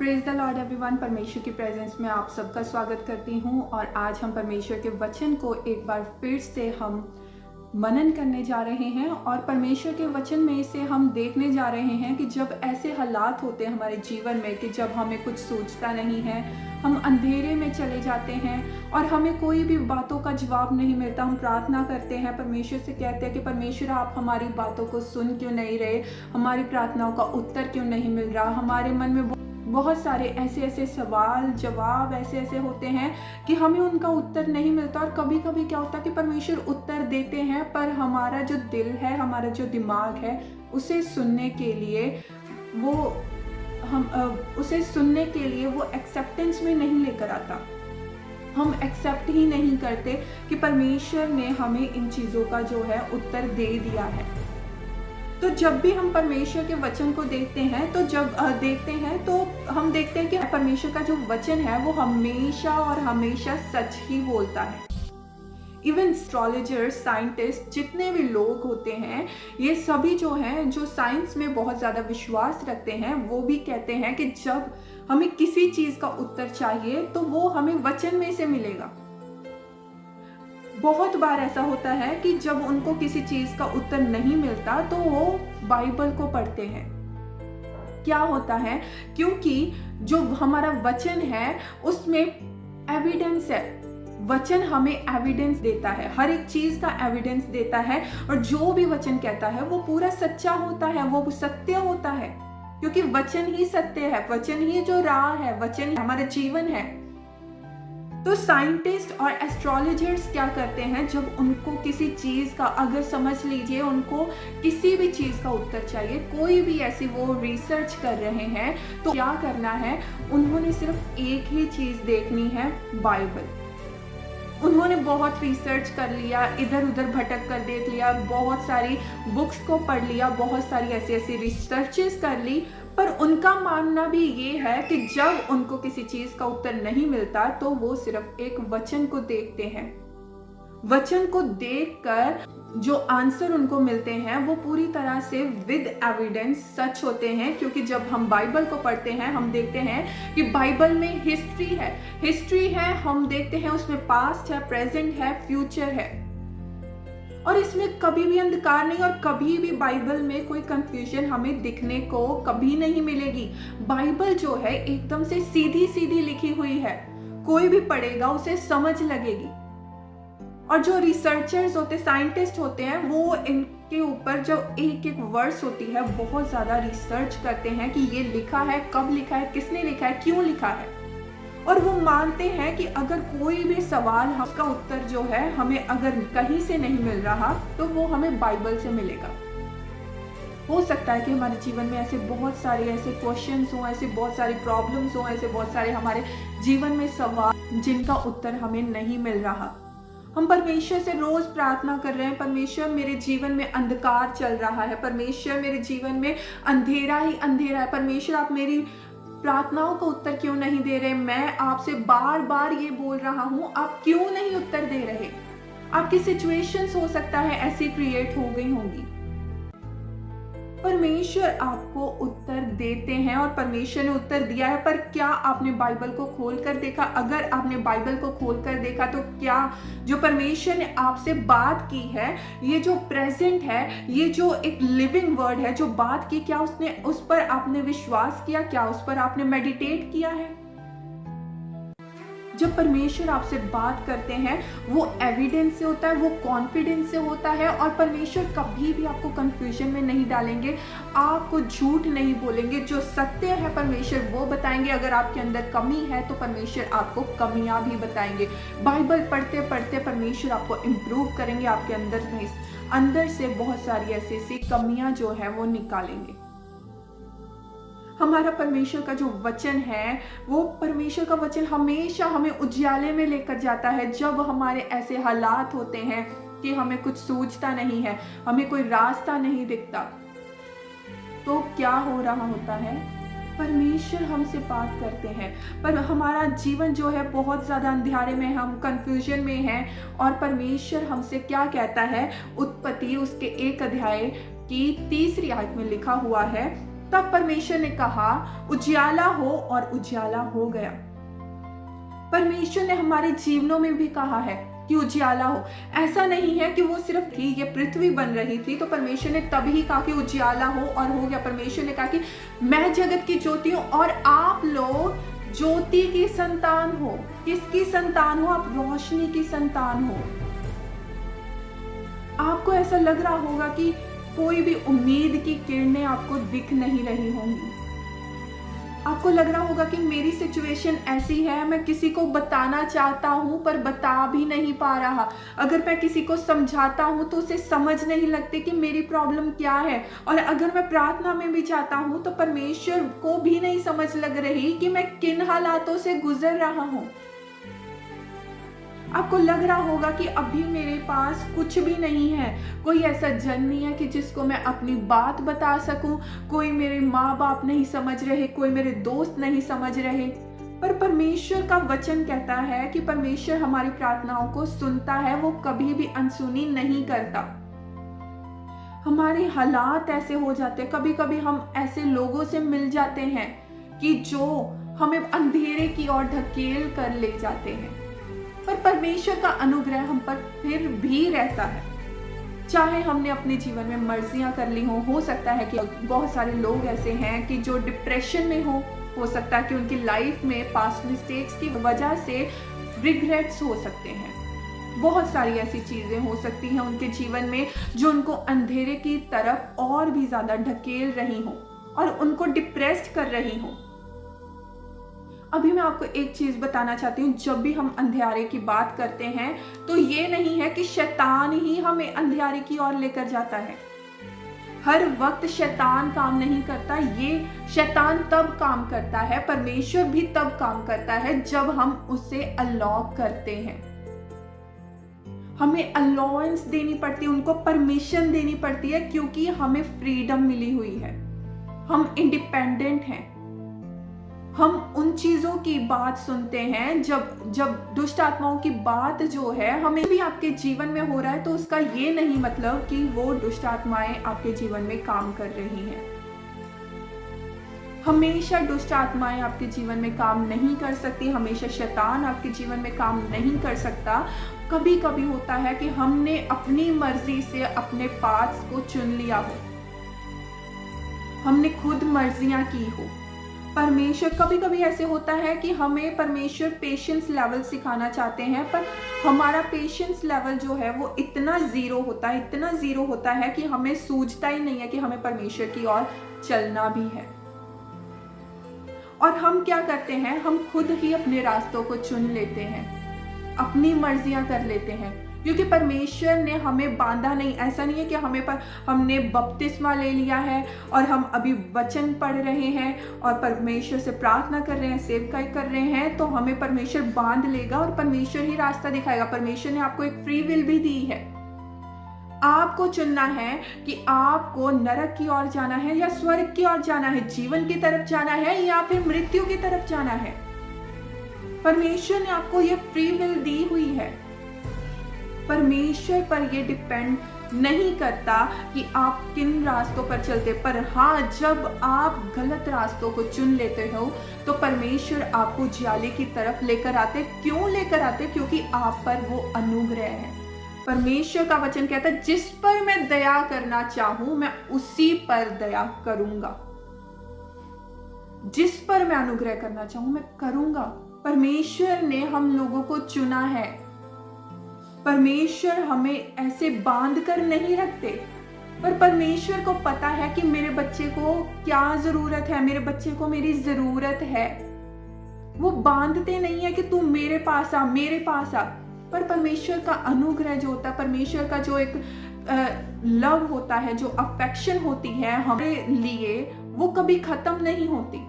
Praise the Lord everyone. परमेश्वर की presence में आप सबका स्वागत करती हूँ और आज हम परमेश्वर के वचन को एक बार फिर से हम मनन करने जा रहे हैं और परमेश्वर के वचन में से हम देखने जा रहे हैं कि जब ऐसे हालात होते हैं हमारे जीवन में कि जब हमें कुछ सूझता नहीं है, हम अंधेरे में चले जाते हैं और हमें कोई भी बातों का जवाब नहीं मिलता। हम प्रार्थना करते हैं, परमेश्वर से कहते हैं कि परमेश्वर आप हमारी बातों को सुन क्यों नहीं रहे, हमारी प्रार्थनाओं का उत्तर क्यों नहीं मिल रहा। हमारे मन में बहुत सारे ऐसे सवाल जवाब ऐसे होते हैं कि हमें उनका उत्तर नहीं मिलता। और कभी कभी क्या होता है कि परमेश्वर उत्तर देते हैं पर हमारा जो दिल है, हमारा जो दिमाग है, उसे सुनने के लिए वो एक्सेप्टेंस में नहीं लेकर आता। हम एक्सेप्ट ही नहीं करते कि परमेश्वर ने हमें इन चीज़ों का जो है उत्तर दे दिया है। तो जब भी हम परमेश्वर के वचन को देखते हैं तो हम देखते हैं कि परमेश्वर का जो वचन है वो हमेशा और हमेशा सच ही बोलता है। इवन एस्ट्रोलॉजर्स, साइंटिस्ट, जितने भी लोग होते हैं, ये सभी जो हैं जो साइंस में बहुत ज़्यादा विश्वास रखते हैं, वो भी कहते हैं कि जब हमें किसी चीज़ का उत्तर चाहिए तो वो हमें वचन में से मिलेगा। बहुत बार ऐसा होता है कि जब उनको किसी चीज का उत्तर नहीं मिलता तो वो बाइबल को पढ़ते हैं। क्या होता है, क्योंकि जो हमारा वचन है उसमें एविडेंस है। वचन हमें एविडेंस देता है, हर एक चीज का एविडेंस देता है और जो भी वचन कहता है वो पूरा सच्चा होता है, वो सत्य होता है, क्योंकि वचन ही सत्य है, वचन ही जो राह है, वचन हमारा जीवन है। तो साइंटिस्ट और एस्ट्रोलॉजर्स क्या करते हैं, जब उनको किसी चीज का, अगर समझ लीजिए उनको किसी भी चीज का उत्तर चाहिए, कोई भी ऐसी वो रिसर्च कर रहे हैं, तो क्या करना है, उन्होंने सिर्फ एक ही चीज देखनी है, बाइबल। उन्होंने बहुत रिसर्च कर लिया, इधर उधर भटक कर देख लिया, बहुत सारी बुक्स को पढ़ लिया, बहुत सारी ऐसी रिसर्चेस कर ली, पर उनका मानना भी ये है कि जब उनको किसी चीज का उत्तर नहीं मिलता तो वो सिर्फ एक वचन को देखते हैं। वचन को देखकर जो आंसर उनको मिलते हैं वो पूरी तरह से विद एविडेंस सच होते हैं, क्योंकि जब हम बाइबल को पढ़ते हैं हम देखते हैं कि बाइबल में हिस्ट्री है, हम देखते हैं उसमें पास्ट है, प्रेजेंट है, फ्यूचर है, और इसमें कभी भी अंधकार नहीं और कभी भी बाइबल में कोई कंफ्यूजन हमें दिखने को कभी नहीं मिलेगी। बाइबल जो है एकदम से सीधी लिखी हुई है, कोई भी पढ़ेगा उसे समझ लगेगी। और जो रिसर्चर्स होते, साइंटिस्ट होते हैं, वो इनके ऊपर जो एक वर्ड्स होती है बहुत ज्यादा रिसर्च करते हैं कि ये लिखा है, कब लिखा है, किसने लिखा है, क्यों लिखा है, और वो मानते हैं कि अगर कोई भी सवाल, उसका उत्तर जो है हमें अगर कहीं से नहीं मिल रहा तो वो हमें बाइबल से मिलेगा। हो सकता है कि हमारे जीवन में ऐसे बहुत सारे ऐसे क्वेश्चंस हों, ऐसे बहुत सारी प्रॉब्लम्स हों, ऐसे बहुत सारे हमारे जीवन में सवाल जिनका उत्तर हमें नहीं मिल रहा। हम परमेश्वर से रोज प्रार्थना कर रहे हैं, परमेश्वर मेरे जीवन में अंधकार चल रहा है, परमेश्वर मेरे जीवन में अंधेरा ही अंधेरा है, परमेश्वर आप मेरी प्रार्थनाओं का उत्तर क्यों नहीं दे रहे, मैं आपसे बार बार ये बोल रहा हूँ, आप क्यों नहीं उत्तर दे रहे। आपकी सिचुएशंस हो सकता है ऐसी क्रिएट हो गई होंगी। परमेश्वर आपको उत्तर देते हैं और परमेश्वर ने उत्तर दिया है, पर क्या आपने बाइबल को खोल कर देखा? अगर आपने बाइबल को खोल कर देखा तो क्या जो परमेश्वर ने आपसे बात की है, ये जो प्रेजेंट है, ये जो एक लिविंग वर्ड है, जो बात की, क्या उसने उस पर आपने विश्वास किया? क्या उस पर आपने मेडिटेट किया है? जब परमेश्वर आपसे बात करते हैं वो एविडेंस से होता है, वो कॉन्फिडेंस से होता है, और परमेश्वर कभी भी आपको कंफ्यूजन में नहीं डालेंगे, आपको झूठ नहीं बोलेंगे। जो सत्य है परमेश्वर वो बताएंगे, अगर आपके अंदर कमी है तो परमेश्वर आपको कमियां भी बताएंगे। बाइबल पढ़ते पढ़ते परमेश्वर आपको इम्प्रूव करेंगे, आपके अंदर से बहुत सारी ऐसी कमियां जो है वो निकालेंगे। हमारा परमेश्वर का जो वचन है, वो परमेश्वर का वचन हमेशा हमें उजियाले में लेकर जाता है। जब हमारे ऐसे हालात होते हैं कि हमें कुछ सूझता नहीं है, हमें कोई रास्ता नहीं दिखता, तो क्या हो रहा होता है, परमेश्वर हमसे बात करते हैं, पर हमारा जीवन जो है बहुत ज़्यादा अंधेरे में, हम कंफ्यूजन में हैं, और परमेश्वर हमसे क्या कहता है, उत्पत्ति उसके 1 अध्याय की 3री आयत में लिखा हुआ है तब परमेश्वर ने कहा उजियाला हो और उजियाला हो गया। परमेश्वर ने हमारे जीवनों में भी कहा है कि उजियाला हो। ऐसा नहीं है कि वो सिर्फ थी, ये पृथ्वी बन रही थी तो परमेश्वर ने तभी कहा कि उजियाला हो और हो गया। परमेश्वर ने कहा कि मैं जगत की ज्योति हूं और आप लोग ज्योति की संतान हो। किसकी संतान हो? आप रोशनी की संतान हो। आपको ऐसा लग रहा होगा कि कोई भी उम्मीद की किरणें आपको दिख नहीं रही होंगी। आपको लग रहा होगा कि मेरी सिचुएशन ऐसी है, मैं किसी को बताना चाहता हूं पर बता भी नहीं पा रहा। अगर मैं किसी को समझाता हूं तो उसे समझ नहीं लगती कि मेरी प्रॉब्लम क्या है। और अगर मैं प्रार्थना में भी जाता हूं तो परमेश्वर को भी नहीं समझ लग रही कि मैं किन हालातों से गुजर रहा हूं। आपको लग रहा होगा कि अभी मेरे पास कुछ भी नहीं है, कोई ऐसा जन नहीं है कि जिसको मैं अपनी बात बता सकूं, कोई मेरे माँ बाप नहीं समझ रहे, कोई मेरे दोस्त नहीं समझ रहे। पर परमेश्वर का वचन कहता है कि परमेश्वर हमारी प्रार्थनाओं को सुनता है, वो कभी भी अनसुनी नहीं करता। हमारे हालात ऐसे हो जाते हैं, कभी कभी हम ऐसे लोगों से मिल जाते हैं कि जो हमें अंधेरे की ओर ढकेल कर ले जाते हैं, पर परमेश्वर का अनुग्रह हम पर फिर भी रहता है। चाहे हमने अपने जीवन में मर्जियां कर ली हो सकता है कि बहुत सारे लोग ऐसे हैं कि जो डिप्रेशन में हो सकता है कि उनकी लाइफ में पास्ट मिस्टेक्स की वजह से रिग्रेट्स हो सकते हैं। बहुत सारी ऐसी चीजें हो सकती हैं उनके जीवन में जो उनको अंधेरे की तरफ और भी ज्यादा ढकेल रही हो और उनको डिप्रेस्ड कर रही हो। अभी मैं आपको एक चीज बताना चाहती हूँ, जब भी हम अंधेरे की बात करते हैं तो ये नहीं है कि शैतान ही हमें अंधेरे की ओर लेकर जाता है। हर वक्त शैतान काम नहीं करता, ये शैतान तब काम करता है, परमेश्वर भी तब काम करता है जब हम उसे अलाउ करते हैं। हमें अलाउंस देनी पड़ती है, उनको परमिशन देनी पड़ती है, क्योंकि हमें फ्रीडम मिली हुई है, हम इंडिपेंडेंट हैं। हम उन चीजों की बात सुनते हैं जब दुष्ट आत्माओं की बात जो है हमें भी आपके जीवन में हो रहा है तो उसका ये नहीं मतलब कि वो दुष्ट आत्माएं आपके जीवन में काम कर रही हैं। हमेशा दुष्ट आत्माएं आपके जीवन में काम नहीं कर सकती, हमेशा शैतान आपके जीवन में काम नहीं कर सकता। कभी कभी होता है कि हमने अपनी मर्जी से अपने पाथ्स को चुन लिया हो, हमने खुद मर्जियां की हो। परमेश्वर कभी कभी ऐसे होता है कि हमें परमेश्वर पेशेंस लेवल सिखाना चाहते हैं, पर हमारा पेशेंस लेवल जो है वो इतना जीरो होता है कि हमें सूझता ही नहीं है कि हमें परमेश्वर की ओर चलना भी है। और हम क्या करते हैं, हम खुद ही अपने रास्तों को चुन लेते हैं, अपनी मर्जियां कर लेते हैं, क्योंकि परमेश्वर ने हमें बांधा नहीं। ऐसा नहीं है कि हमने बपतिस्मा ले लिया है और हम अभी वचन पढ़ रहे हैं और परमेश्वर से प्रार्थना कर रहे हैं, सेवकाई कर रहे हैं तो हमें परमेश्वर बांध लेगा और परमेश्वर ही रास्ता दिखाएगा। परमेश्वर ने आपको एक फ्री विल भी दी है। आपको चुनना है कि आपको नरक की ओर जाना है या स्वर्ग की ओर जाना है, जीवन की तरफ जाना है या फिर मृत्यु की तरफ जाना है। परमेश्वर ने आपको ये फ्री विल दी हुई है। परमेश्वर पर ये डिपेंड नहीं करता कि आप किन रास्तों पर चलते, पर हाँ, जब आप गलत रास्तों को चुन लेते हो तो परमेश्वर आपको उजियाले की तरफ लेकर आते। क्यों लेकर आते? क्योंकि आप पर वो अनुग्रह है। परमेश्वर का वचन कहता है जिस पर मैं दया करना चाहूं मैं उसी पर दया करूंगा, जिस पर मैं अनुग्रह करना चाहूं मैं करूंगा। परमेश्वर ने हम लोगों को चुना है। परमेश्वर हमें ऐसे बांध कर नहीं रखते, पर परमेश्वर को पता है कि मेरे बच्चे को क्या जरूरत है, मेरे बच्चे को मेरी जरूरत है। वो बांधते नहीं है कि तू मेरे पास आ, मेरे पास आ। पर परमेश्वर का अनुग्रह जो होता है, परमेश्वर का जो एक लव होता है, जो अफेक्शन होती है हमारे लिए, वो कभी खत्म नहीं होती।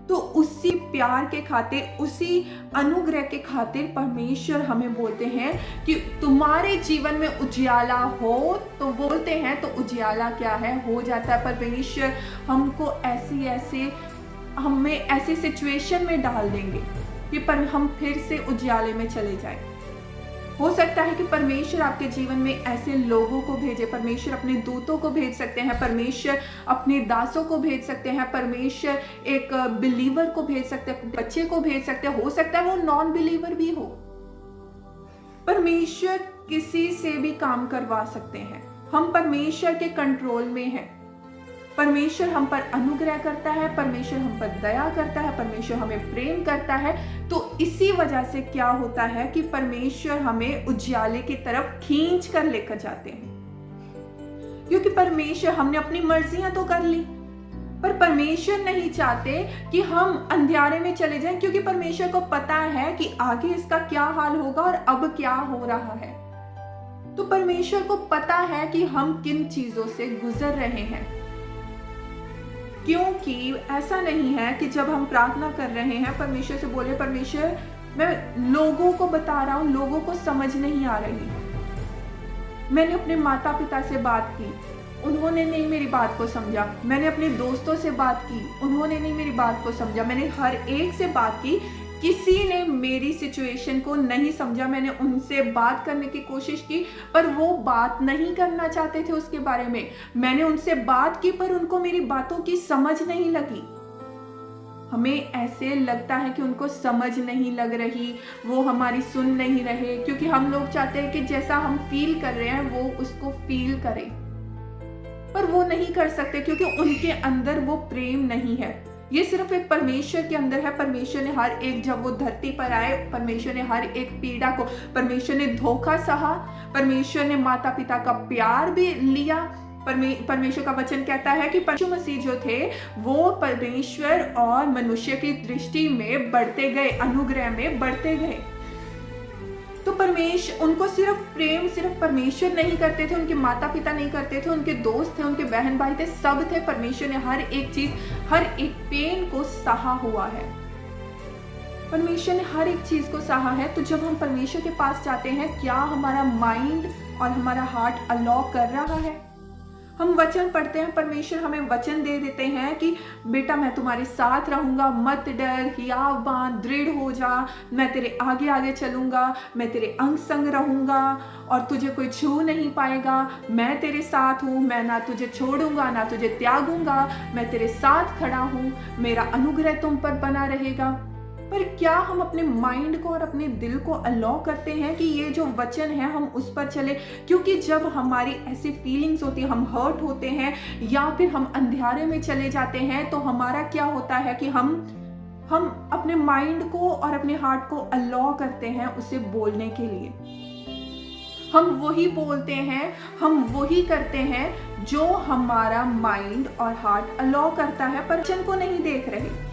तो उसी प्यार के खातिर, उसी अनुग्रह के खातिर परमेश्वर हमें बोलते हैं कि तुम्हारे जीवन में उजियाला हो, तो बोलते हैं तो उजियाला क्या है, हो जाता है। परमेश्वर हमको हमें ऐसी सिचुएशन में डाल देंगे कि पर हम फिर से उजियाले में चले जाएं। हो सकता है कि परमेश्वर आपके जीवन में ऐसे लोगों को भेजे, परमेश्वर अपने दूतों को भेज सकते हैं, परमेश्वर अपने दासों को भेज सकते हैं, परमेश्वर एक बिलीवर को भेज सकते हैं, बच्चे को भेज सकते हैं, हो सकता है वो नॉन बिलीवर भी हो। परमेश्वर किसी से भी काम करवा सकते हैं। हम परमेश्वर के कंट्रोल में हैं। परमेश्वर हम पर अनुग्रह करता है, परमेश्वर हम पर दया करता है, परमेश्वर हमें प्रेम करता है। तो इसी वजह से क्या होता है कि परमेश्वर हमें उजियाले की तरफ खींच कर लेकर जाते हैं, क्योंकि परमेश्वर, हमने अपनी मर्जियां तो कर ली, पर परमेश्वर नहीं चाहते कि हम अंधियारे में चले जाएं, क्योंकि परमेश्वर को पता है कि आगे इसका क्या हाल होगा और अब क्या हो रहा है। तो परमेश्वर को पता है कि हम किन चीजों से गुजर रहे हैं, क्योंकि ऐसा नहीं है कि जब हम प्रार्थना कर रहे हैं परमेश्वर से बोले, परमेश्वर मैं लोगों को बता रहा हूं, लोगों को समझ नहीं आ रही। मैंने अपने माता पिता से बात की, उन्होंने नहीं मेरी बात को समझा। मैंने अपने दोस्तों से बात की, उन्होंने नहीं मेरी बात को समझा। मैंने हर एक से बात की, किसी ने मेरी सिचुएशन को नहीं समझा। मैंने उनसे बात करने की कोशिश की, पर वो बात नहीं करना चाहते थे उसके बारे में। मैंने उनसे बात की, पर उनको मेरी बातों की समझ नहीं लगी। हमें ऐसे लगता है कि उनको समझ नहीं लग रही, वो हमारी सुन नहीं रहे, क्योंकि हम लोग चाहते हैं कि जैसा हम फील कर रहे हैं वो उसको फील करें, पर वो नहीं कर सकते, क्योंकि उनके अंदर वो प्रेम नहीं है। ये सिर्फ एक परमेश्वर के अंदर है। परमेश्वर ने हर एक, जब वो धरती पर आए, परमेश्वर ने हर एक पीड़ा को, परमेश्वर ने धोखा सहा, परमेश्वर ने माता पिता का प्यार भी लिया। परमेश्वर का वचन कहता है कि यीशु मसीह जो थे वो परमेश्वर और मनुष्य की दृष्टि में बढ़ते गए, अनुग्रह में बढ़ते गए। तो परमेश्वर, उनको सिर्फ प्रेम सिर्फ परमेश्वर नहीं करते थे, उनके माता पिता नहीं करते थे, उनके दोस्त थे, उनके बहन भाई थे, सब थे। परमेश्वर ने हर एक चीज, हर एक पेन को सहा हुआ है। परमेश्वर ने हर एक चीज को सहा है। तो जब हम परमेश्वर के पास जाते हैं, क्या हमारा माइंड और हमारा हार्ट अलाउ कर रहा है? हम वचन पढ़ते हैं, परमेश्वर हमें वचन दे देते हैं कि बेटा मैं तुम्हारे साथ रहूंगा, मत डर, हियाव बांध, दृढ़ हो जा, मैं तेरे आगे आगे चलूंगा, मैं तेरे अंग संग रहूंगा और तुझे कोई छू नहीं पाएगा। मैं तेरे साथ हूँ, मैं ना तुझे छोड़ूंगा ना तुझे त्यागूंगा, मैं तेरे साथ खड़ा हूँ, मेरा अनुग्रह तुम पर बना रहेगा। पर क्या हम अपने माइंड को और अपने दिल को अलाउ करते हैं कि ये जो वचन है हम उस पर चले? क्योंकि जब हमारी ऐसी फीलिंग्स होती है, हम हर्ट होते हैं या फिर हम अंधेरे में चले जाते हैं, तो हमारा क्या होता है कि हम अपने माइंड को और अपने हार्ट को अलाउ करते हैं उसे बोलने के लिए। हम वही बोलते हैं, हम वही करते हैं जो हमारा माइंड और हार्ट अलाउ करता है, पर वचन को नहीं देख रहे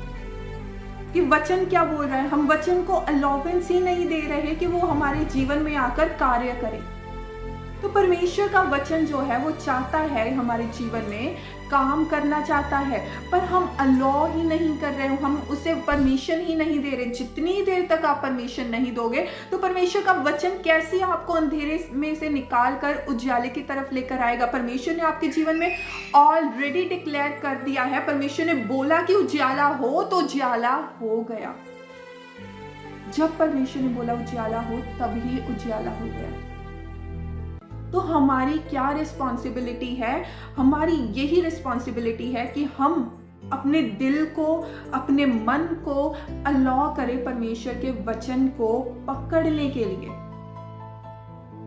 कि वचन क्या बोल रहा है। हम वचन को अलाउंस ही नहीं दे रहे कि वो हमारे जीवन में आकर कार्य करे। तो परमेश्वर का वचन जो है वो चाहता है हमारे जीवन में काम करना चाहता है, पर हम अलाउ ही नहीं कर रहे, हम उसे परमिशन ही नहीं दे रहे। जितनी देर तक आप परमिशन नहीं दोगे तो परमेश्वर का वचन कैसे आपको अंधेरे में से निकाल कर उजाले की तरफ लेकर आएगा? परमेश्वर ने आपके जीवन में ऑलरेडी डिक्लेयर कर दिया है। परमेश्वर ने बोला कि उजाला हो तो उजाला हो गया। जब परमेश्वर ने बोला उजाला हो, तभी उजाला हो गया। तो हमारी क्या रिस्पॉन्सिबिलिटी है? हमारी यही रिस्पॉन्सिबिलिटी है कि हम अपने दिल को, अपने मन को अलाउ करें परमेश्वर के वचन को पकड़ने के लिए।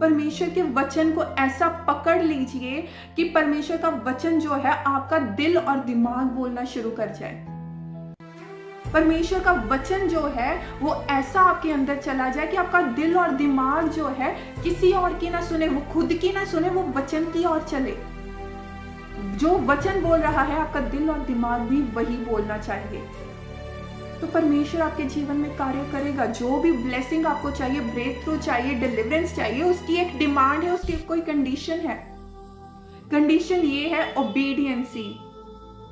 परमेश्वर के वचन को ऐसा पकड़ लीजिए कि परमेश्वर का वचन जो है आपका दिल और दिमाग बोलना शुरू कर जाए। परमेश्वर का वचन जो है वो ऐसा आपके अंदर चला जाए कि आपका दिल और दिमाग जो है किसी और की ना सुने, वो खुद की ना सुने, वो वचन की ओर चले। जो वचन बोल रहा है आपका दिल और दिमाग भी वही बोलना चाहिए। तो परमेश्वर आपके जीवन में कार्य करेगा। जो भी ब्लेसिंग आपको चाहिए, ब्रेक थ्रू चाहिए, डिलीवरेंस चाहिए, उसकी एक डिमांड है, उसकी कोई कंडीशन है। कंडीशन ये है ओबीडियंसी।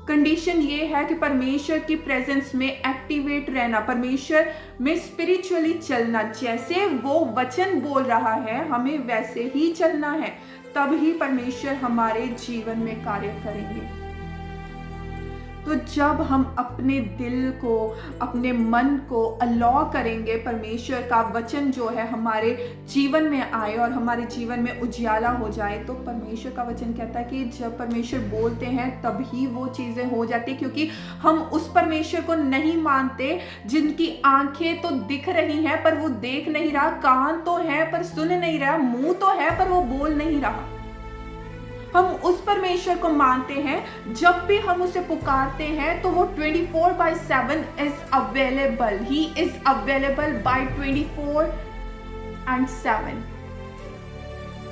कंडीशन ये है कि परमेश्वर की प्रेजेंस में एक्टिवेट रहना, परमेश्वर में स्पिरिचुअली चलना। जैसे वो वचन बोल रहा है हमें वैसे ही चलना है, तब ही परमेश्वर हमारे जीवन में कार्य करेंगे। तो जब हम अपने दिल को, अपने मन को अलाउ करेंगे परमेश्वर का वचन जो है हमारे जीवन में आए और हमारे जीवन में उजियाला हो जाए, तो परमेश्वर का वचन कहता है कि जब परमेश्वर बोलते हैं तभी वो चीज़ें हो जाती, क्योंकि हम उस परमेश्वर को नहीं मानते जिनकी आंखें तो दिख रही हैं पर वो देख नहीं रहा, कान तो है पर सुन नहीं रहा, मुंह तो है पर वो बोल नहीं रहा। हम उस परमेश्वर को मानते हैं, जब भी हम उसे पुकारते हैं तो वो 24/7 is available, he is available by 24/7।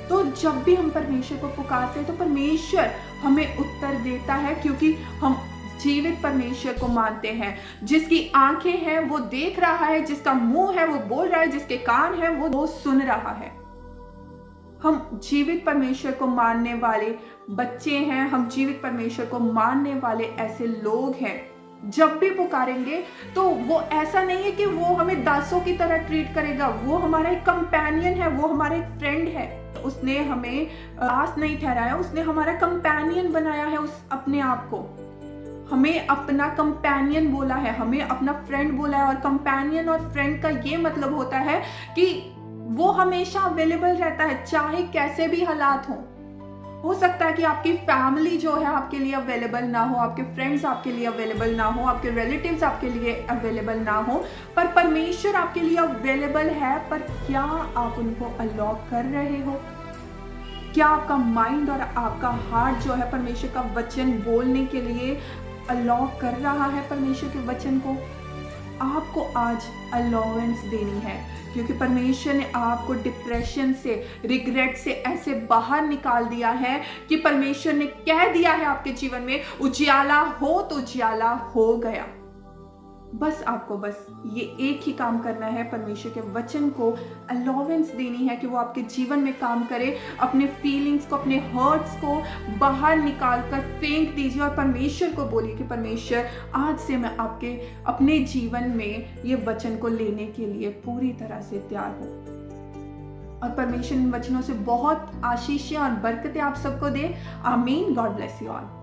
तो जब भी हम परमेश्वर को पुकारते हैं तो परमेश्वर हमें उत्तर देता है, क्योंकि हम जीवित परमेश्वर को मानते हैं। जिसकी आंखें हैं वो देख रहा है, जिसका मुंह है वो बोल रहा है, जिसके कान है वो सुन रहा है। हम जीवित परमेश्वर को मानने वाले बच्चे हैं, हम जीवित परमेश्वर को मानने वाले ऐसे लोग हैं। जब भी पुकारेंगे तो वो ऐसा नहीं है कि वो हमें दासों की तरह ट्रीट करेगा, वो हमारा एक कंपेनियन है, वो हमारा एक फ्रेंड है। उसने हमें दास नहीं ठहराया, उसने हमारा कंपेनियन बनाया है उस अपने आप को। हमें अपना कंपेनियन बोला है, हमें अपना फ्रेंड बोला है। और कंपेनियन और फ्रेंड का ये मतलब होता है कि वो हमेशा अवेलेबल रहता है, चाहे कैसे भी हालात हो सकता है कि आपकी फैमिली जो है आपके लिए अवेलेबल ना हो, आपके फ्रेंड्स आपके लिए अवेलेबल ना हो, आपके रिलेटिव्स आपके लिए अवेलेबल ना हो, पर परमेश्वर आपके लिए अवेलेबल है। पर क्या आप उनको अलाउ कर रहे हो? क्या आपका माइंड और आपका हार्ट जो है परमेश्वर का वचन बोलने के लिए अलाउ कर रहा है परमेश्वर के वचन को? आपको आज अलाउंस देनी है, क्योंकि परमेश्वर ने आपको डिप्रेशन से, रिग्रेट से ऐसे बाहर निकाल दिया है कि परमेश्वर ने कह दिया है आपके जीवन में उजियाला हो तो उजियाला हो गया। बस आपको बस ये एक ही काम करना है, परमेश्वर के वचन को अलाउंस देनी है कि वो आपके जीवन में काम करे। अपने फीलिंग्स को, अपने हर्ट्स को बाहर निकाल कर फेंक दीजिए और परमेश्वर को बोलिए कि परमेश्वर आज से मैं आपके अपने जीवन में ये वचन को लेने के लिए पूरी तरह से तैयार हूँ। और परमेश्वर इन वचनों से बहुत आशीषें और बरकतें आप सबको दे। आमीन। God bless you all.